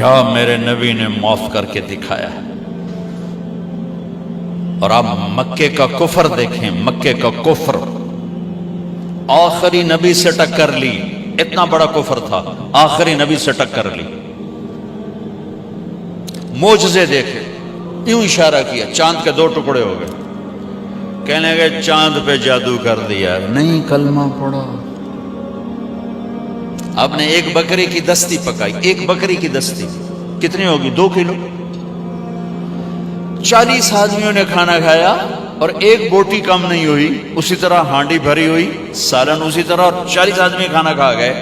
کیا میرے نبی نے معاف کر کے دکھایا ہے۔ اور آپ مکے کا کفر دیکھیں، مکے کا کفر آخری نبی سے ٹکر لی، اتنا بڑا کفر تھا، آخری نبی سے ٹکر لی۔ معجزے دیکھے، یوں اشارہ کیا، چاند کے 2 ٹکڑے ہو گئے، کہنے لگے چاند پہ جادو کر دیا، نہیں کلمہ پڑھا۔ آپ نے ایک بکری کی دستی پکائی، ایک بکری کی دستی کتنی ہوگی؟ 2 کلو۔ 40 آدمیوں نے کھانا کھایا اور ایک بوٹی کم نہیں ہوئی، اسی طرح ہانڈی بھری ہوئی، سالن اسی طرح، اور 40 آدمی کھانا کھا گئے۔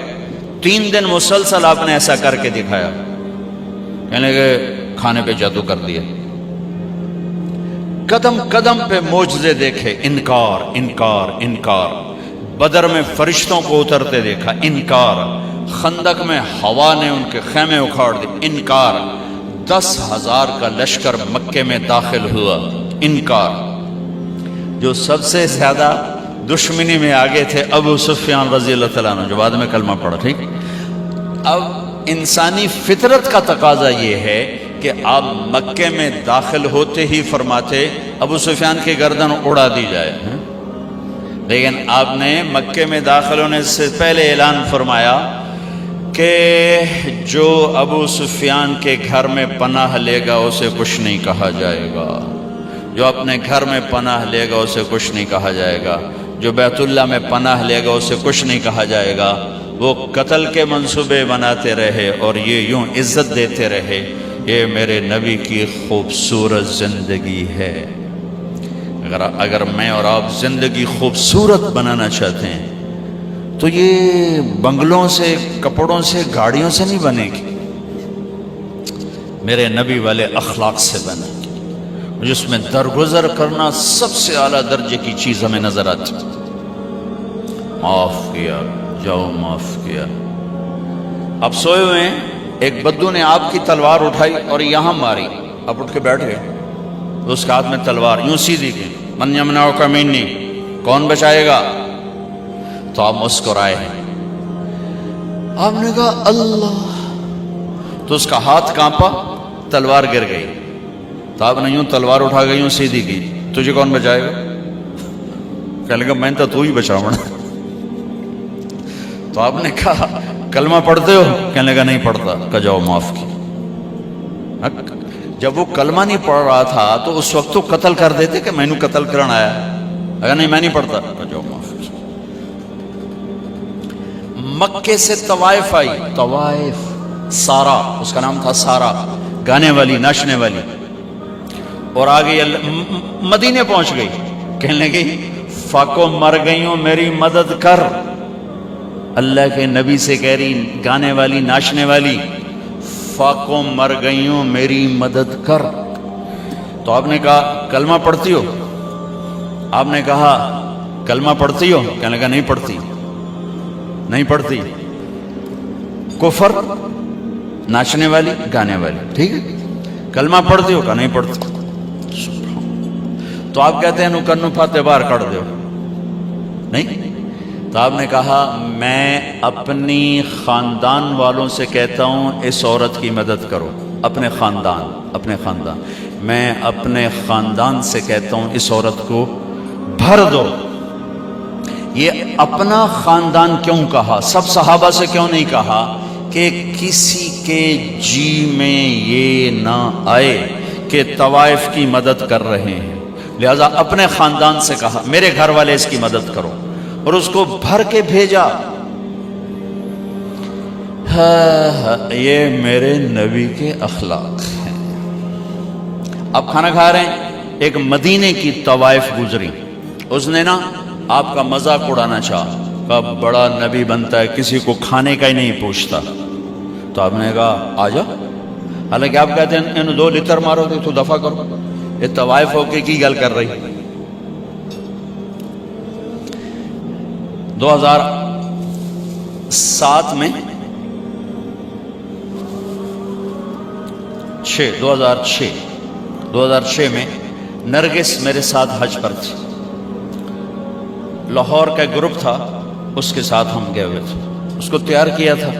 3 دن مسلسل آپ نے ایسا کر کے دکھایا، کہنے لگے کھانے پہ جادو کر دیا۔ قدم قدم پہ معجزے دیکھے، انکار انکار انکار۔ بدر میں فرشتوں کو اترتے دیکھا، انکار۔ خندق میں ہوا نے ان کے خیمے اکھاڑ دی، انکار۔ 10,000 کا لشکر مکے میں داخل ہوا، انکار۔ جو سب سے زیادہ دشمنی میں آگے تھے ابو سفیان رضی اللہ تعالیٰ عنہ، جو بعد میں کلمہ پڑھا، ٹھیک۔ اب انسانی فطرت کا تقاضا یہ ہے کہ آپ مکے میں داخل ہوتے ہی فرماتے ابو سفیان کی گردن اڑا دی جائے، لیکن آپ نے مکے میں داخل ہونے سے پہلے اعلان فرمایا کہ جو ابو سفیان کے گھر میں پناہ لے گا اسے کچھ نہیں کہا جائے گا، جو اپنے گھر میں پناہ لے گا اسے کچھ نہیں کہا جائے گا، جو بیت اللہ میں پناہ لے گا اسے کچھ نہیں کہا جائے گا۔ وہ قتل کے منصوبے بناتے رہے اور یہ یوں عزت دیتے رہے، یہ میرے نبی کی خوبصورت زندگی ہے۔ اگر میں اور آپ زندگی خوبصورت بنانا چاہتے ہیں تو یہ بنگلوں سے، کپڑوں سے، گاڑیوں سے نہیں بنے گی، میرے نبی والے اخلاق سے بنے گی، جس میں درگزر کرنا سب سے اعلیٰ درجے کی چیز ہمیں نظر آتی۔ معاف کیا، جاؤ معاف کیا۔ اب سوئے ہوئے ہیں، ایک بدو نے آپ کی تلوار اٹھائی اور یہاں ماری، آپ اٹھ کے بیٹھ گئے، اس کے ہاتھ میں تلوار یوں سیدھی کی، من یمنعک منی، کون بچائے گا؟ تو آپ مسکرائے، آپ نے کہا اللہ، تو اس کا ہاتھ کانپا، تلوار گر گئی، تو آپ نے یوں تلوار اٹھا گئی، یوں سیدھی کی، تجھے کون بچائے گا؟ کہنے لگا میں تو ہی بچاؤں گا۔ تو آپ نے کہا کلمہ پڑھتے ہو؟ کہنے لگا نہیں پڑھتا۔ کہا جاؤ معاف کی۔ جب وہ کلمہ نہیں پڑھ رہا تھا تو اس وقت تو قتل کر دیتے کہ میں نے قتل کرنا آیا، اگر نہیں میں نہیں پڑھتا۔ کہا جاؤ معاف کی۔ مکے سے طوائف آئی، طوائف، سارا اس کا نام تھا، سارا گانے والی، ناچنے والی، اور آگے مدینے پہنچ گئی، کہنے لگی فاکو مر گئی ہوں میری مدد کر۔ اللہ کے نبی سے کہہ رہی گانے والی، ناچنے والی، فاکو مر گئی ہوں میری مدد کر۔ تو آپ نے کہا کلمہ پڑھتی ہو؟ آپ نے کہا کلمہ پڑھتی ہو؟ کہنے لگا نہیں پڑھتی، نہیں پڑھتی۔ کفر، ناچنے والی، گانے والی، ٹھیک ہے، کلمہ پڑھتی ہو؟ کہا نہیں پڑھتی۔ تو آپ کہتے ہیں نو کنو پھاتے باہر کر دو، نہیں۔ تو آپ نے کہا میں اپنی خاندان والوں سے کہتا ہوں اس عورت کی مدد کرو، اپنے خاندان، میں اپنے خاندان سے کہتا ہوں اس عورت کو بھر دو۔ یہ اپنا خاندان کیوں کہا؟ سب صحابہ سے کیوں نہیں کہا کہ کسی کے جی میں یہ نہ آئے کہ طوائف کی مدد کر رہے ہیں، لہذا اپنے خاندان سے کہا میرے گھر والے اس کی مدد کرو، اور اس کو بھر کے بھیجا۔ یہ میرے نبی کے اخلاق ہیں۔ اب کھانا کھا رہے ہیں، ایک مدینے کی طوائف گزری، اس نے نا آپ کا مذاق اڑانا چاہا، کہا بڑا نبی بنتا ہے کسی کو کھانے کا ہی نہیں پوچھتا۔ تو آپ نے کہا آ جا، حالانکہ آپ کہتے ہیں انہوں 2 لتر مارو گے تو دفع کرو، یہ طوائف ہو کے کی گل کر رہی۔ 2007 میں 2006 میں نرگس میرے ساتھ حج پر تھی، لاہور کا گروپ تھا، اس کے ساتھ ہم گئے ہوئے تھے، اس کو تیار کیا تھا۔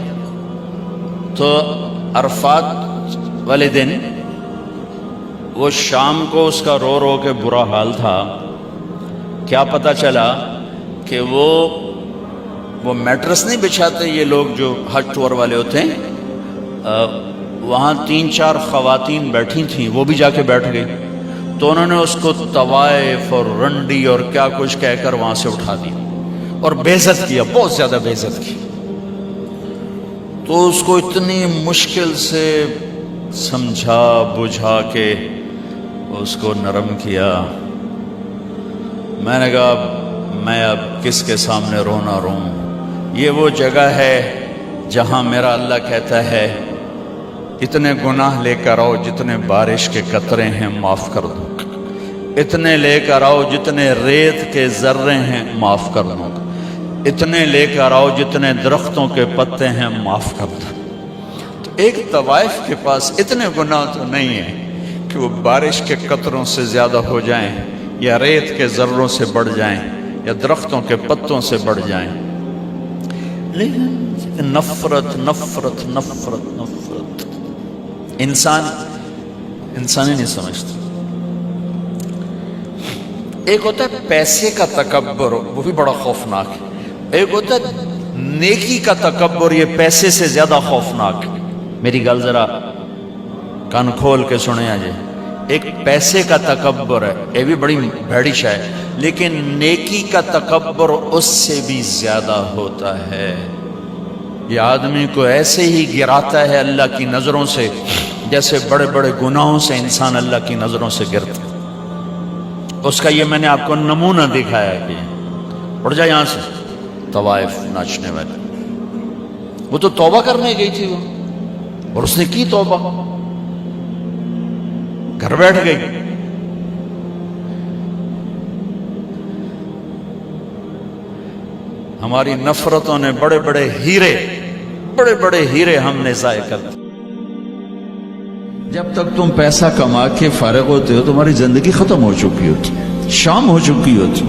تو عرفات والے دن وہ شام کو اس کا رو رو کے برا حال تھا. کیا پتہ چلا کہ وہ میٹرس نہیں بچھاتے یہ لوگ جو حج ٹور والے ہوتے ہیں, وہاں 3-4 خواتین بیٹھی تھیں, وہ بھی جا کے بیٹھ گئی. تو انہوں نے اس کو طوائف اور رنڈی اور کیا کچھ کہہ کر وہاں سے اٹھا دیا اور بے عزت کیا, بہت زیادہ بے عزت کی. تو اس کو اتنی مشکل سے سمجھا بجھا کے اس کو نرم کیا. میں نے کہا میں اب کس کے سامنے رونا روں, یہ وہ جگہ ہے جہاں میرا اللہ کہتا ہے اتنے گناہ لے کر آؤ جتنے بارش کے قطرے ہیں معاف کر دوں, اتنے لے کر آؤ جتنے ریت کے ذرے ہیں معاف کر دوں, اتنے لے کر آؤ جتنے درختوں کے پتے ہیں معاف کر دوں. تو ایک طوائف کے پاس اتنے گناہ تو نہیں ہیں کہ وہ بارش کے قطروں سے زیادہ ہو جائیں یا ریت کے ذروں سے بڑھ جائیں یا درختوں کے پتوں سے بڑھ جائیں, لیکن نفرت نفرت نفرت نفرت انسان ہی نہیں سمجھتا. ایک ہوتا ہے پیسے کا تکبر, وہ بھی بڑا خوفناک ہے. ایک ہوتا ہے نیکی کا تکبر, یہ پیسے سے زیادہ خوفناک ہے. میری گل ذرا کان کھول کے سنیں آجے. ایک پیسے کا تکبر ہے, یہ بھی بڑی بھیڑی شے ہے, لیکن نیکی کا تکبر اس سے بھی زیادہ ہوتا ہے. یہ آدمی کو ایسے ہی گراتا ہے اللہ کی نظروں سے جیسے بڑے بڑے گناہوں سے انسان اللہ کی نظروں سے گرتا ہے. اس کا یہ میں نے آپ کو نمونہ دکھایا کہ اٹھ جائے یہاں سے. طوائف ناچنے والے, وہ تو توبہ کرنے گئی تھی وہ, اور اس نے کی توبہ, گھر بیٹھ گئی. ہماری نفرتوں نے بڑے بڑے ہیرے ہم نے ضائع کر دیے. جب تک تم پیسہ کما کے فارغ ہوتے ہو تمہاری زندگی ختم ہو چکی ہوتی, شام ہو چکی ہوتی.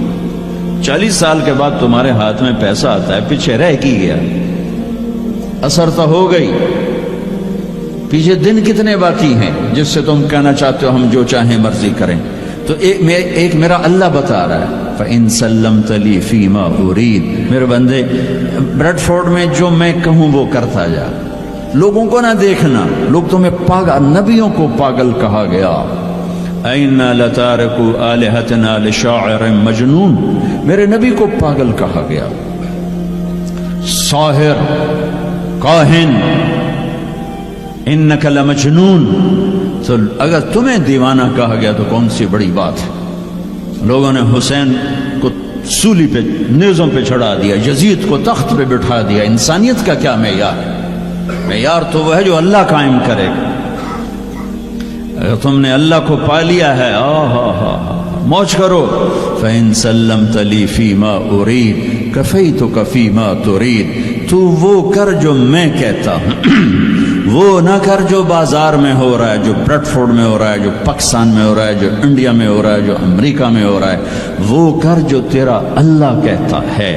40 سال کے بعد تمہارے ہاتھ میں پیسہ آتا ہے, پیچھے رہ کی گیا, اثر تو ہو گئی. پیچھے دن کتنے باقی ہیں جس سے تم کہنا چاہتے ہو ہم جو چاہیں مرضی کریں. تو ایک میرا اللہ بتا رہا ہے فَإِن سَلَّمْتَ لِي فِي مَا أُرِيدُ, میرے بندے بریڈ فورڈ میں جو میں کہوں وہ کرتا جا. لوگوں کو نہ دیکھنا, لوگ تمہیں پاگل, نبیوں کو پاگل کہا گیا. اَإِنَّا لَتَارِكُ آلِهَتِنَا لِشَاعِرٍ مَجْنُونَ, میرے نبی کو پاگل کہا گیا. ساحر, کاہن, اِنَّكَ لَمَجْنُونَ. تو اگر تمہیں دیوانہ کہا گیا تو کون سی بڑی بات ہے. لوگوں نے حسین کو سولی پہ نیزوں پہ چڑھا دیا, یزید کو تخت پہ بٹھا دیا. انسانیت کا کیا معیار ہے؟ معیار تو وہ ہے جو اللہ قائم کرے گا. اگر تم نے اللہ کو پا لیا ہے موج کرو. فَإِن سَلَّمْتَ لِي فِي مَا أُرِيدُ كَفَيْتُكَ فِي مَا تُرِيدُ. تو وہ کر جو میں کہتا ہوں, وہ نہ کر جو بازار میں ہو رہا ہے, جو بریڈ فورڈ میں ہو رہا ہے, جو پاکستان میں ہو رہا ہے, جو انڈیا میں ہو رہا ہے, جو امریکہ میں ہو رہا ہے. وہ کر جو تیرا اللہ کہتا ہے.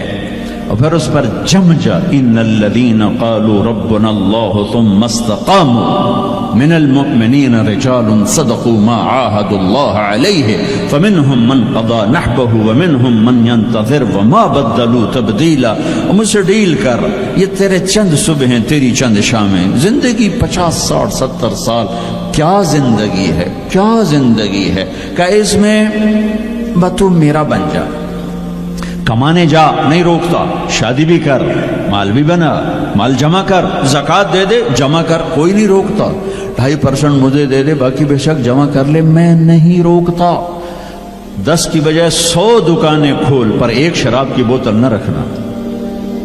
اور پھر اس پر جم جا. ان الذین قالوا ربنا اللہ ثم استقاموا من المؤمنین رجال صدقوا ما عاهدوا اللہ علیہ فمنهم من قضى نحبه ومنهم من ينتظر وما بدلوا تبدیلا. اور مجھ سے ڈیل کر, یہ تیرے چند صبح ہیں, تیری چند شامیں. زندگی 50 60 70 سال, کیا زندگی ہے, کیا زندگی ہے. کہ اس میں تو میرا بن جا, کمانے جا, نہیں روکتا. شادی بھی کر, مال بھی بنا, مال جمع کر, زکوٰۃ دے دے, جمع کر, کوئی نہیں روکتا. 2.5% مجھے دے دے, باقی بے شک جمع کر لے, میں نہیں روکتا. 10 کی بجائے 100 دکانیں کھول, پر ایک شراب کی بوتل نہ رکھنا,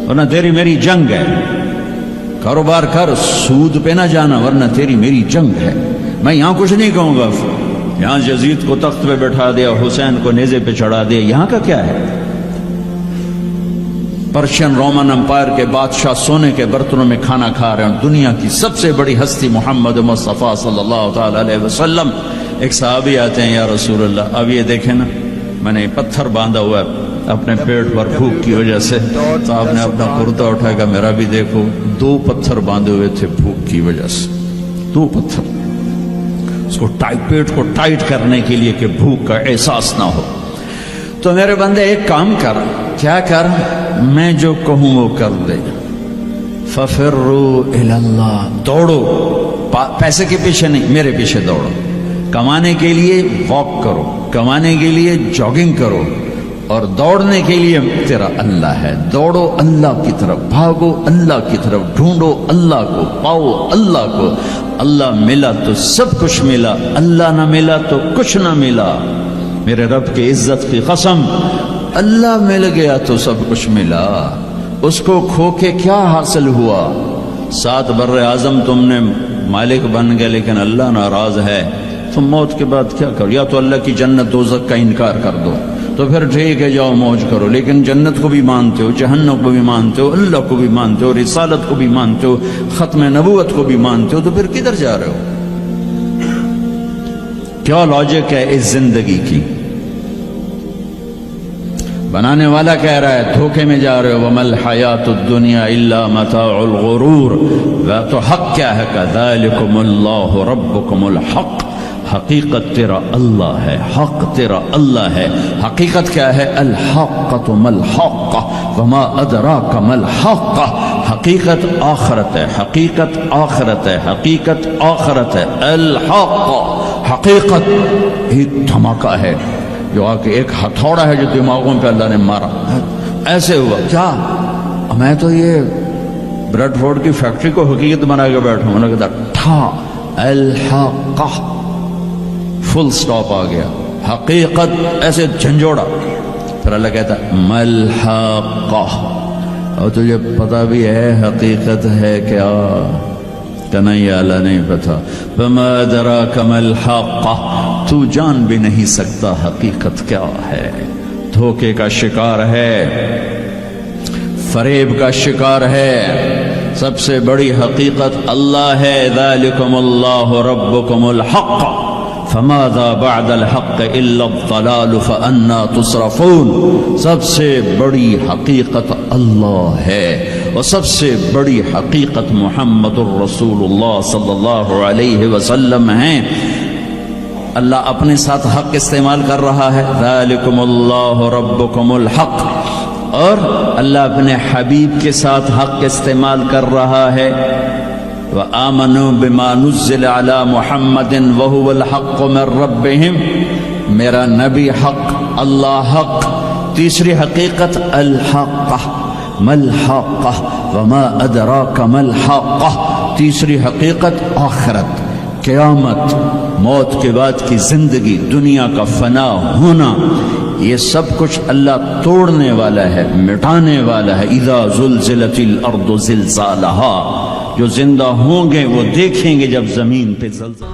ورنہ تیری میری جنگ ہے. کاروبار کر, سود پہ نہ جانا, ورنہ تیری میری جنگ ہے. میں یہاں کچھ نہیں کہوں گا. یہاں یزید کو تخت پہ بٹھا دیا, حسین کو نیزے پہ چڑھا دیا, یہاں کا کیا ہے؟ پرشین رومن امپائر کے بادشاہ سونے کے برتنوں میں کھانا کھا رہے ہیں. دنیا کی سب سے بڑی ہستی محمد مصطفیٰ صلی اللہ تعالی علیہ وسلم. ایک صحابی آتے ہیں, یا رسول اللہ, اب یہ دیکھیں نا, میں نے پتھر باندھا ہوا ہے اپنے پیٹ پر بھوک کی وجہ سے. تو آپ نے اپنا کرتا اٹھا کہ میرا بھی دیکھو. 2 پتھر باندھے ہوئے تھے بھوک کی وجہ سے, 2 پتھر. اس کو پیٹ کو ٹائٹ کرنے کے لیے کہ بھوک کا احساس نہ ہو. تو میرے بندے ایک کام کر. کیا کر؟ میں جو کہوں وہ کر دے. ففروا الی اللہ، دوڑو، پیسے کے پیچھے نہیں، میرے پیچھے دوڑو. کمانے کے لیے واک کرو، کمانے کے لیے جاگنگ کرو، اور دوڑنے کے لیے تیرا اللہ ہے. دوڑو اللہ کی طرف، بھاگو اللہ کی طرف، ڈھونڈو اللہ کو، پاؤ اللہ کو. اللہ ملا تو سب کچھ ملا، اللہ نہ ملا تو کچھ نہ ملا. میرے رب کی عزت کی قسم، اللہ مل گیا تو سب کچھ ملا. اس کو کھو کے کیا حاصل ہوا؟ 7 بر اعظم تم نے مالک بن گئے، لیکن اللہ ناراض ہے. تم موت کے بعد کیا کرو؟ یا تو اللہ کی جنت دوزخ کا انکار کر دو، تو پھر ٹھیک ہے جاؤ موج کرو. لیکن جنت کو بھی مانتے ہو، جہنم کو بھی مانتے ہو، اللہ کو بھی مانتے ہو، رسالت کو بھی مانتے ہو، ختم نبوت کو بھی مانتے ہو، تو پھر کدھر جا رہے ہو؟ کیا لاجک ہے اس زندگی کی؟ بنانے والا کہہ رہا ہے دھوکے میں جا رہے ہو. وَمَا الْحَيَاةُ الدُّنْيَا إِلَّا مَتَاعُ الْغُرُورِ. تو حق کیا ہے؟ كَذَلِكُمُ اللَّهُ رَبُّكُمُ الْحَقِّ. حقیقت تیرا اللہ ہے، حق تیرا اللہ ہے. حقیقت کیا ہے؟ الحقۃ ما الحق وما ادراک ما الحق. حقیقت آخرت ہے، حقیقت آخرت ہے، حقیقت آخرت ہے. الحق حقیقت ایک دھماکہ ہے جو آ کے ایک ہتھوڑا ہے جو دماغوں پہ اللہ نے مارا. ایسے ہوا کیا؟ میں تو یہ بریڈ فورڈ کی فیکٹری کو حقیقت بنا کے بیٹھا ہوں. کہتا ٹھا الحق، فل سٹاپ آ گیا. حقیقت ایسے جھنجھوڑا. پھر اللہ کہتا ملحق، اور تجھے پتا بھی ہے حقیقت ہے کیا؟ کہ نہیں اللہ نہیں پتا. فما ادراک ما الحق، تو جان بھی نہیں سکتا حقیقت کیا ہے. دھوکے کا شکار ہے، فریب کا شکار ہے. سب سے بڑی حقیقت اللہ ہے. ذالکم اللہ ربکم الحق فماذا بعد الحق الا الضلال فانا تصرفون. سب سے بڑی حقیقت اللہ ہے، اور سب سے بڑی حقیقت محمد الرسول اللہ صلی اللہ علیہ وسلم ہے. اللہ اپنے ساتھ حق استعمال کر رہا ہے، ذالکم اللہ ربکم الحق، اور اللہ اپنے حبیب کے ساتھ حق استعمال کر رہا ہے. وآمنوا بما نزل على محمد وهو الحق من ربهم. میرا نبی حق، اللہ حق. تیسری حقیقت الحق ما الحق وما ادراک ما الحق. تیسری حقیقت آخرت، قیامت، موت کے بعد کی زندگی، دنیا کا فنا ہونا. یہ سب کچھ اللہ توڑنے والا ہے، مٹانے والا ہے. اذا زلزلت الارض زلزالها. جو زندہ ہوں گے وہ دیکھیں گے جب زمین پہ زلزلہ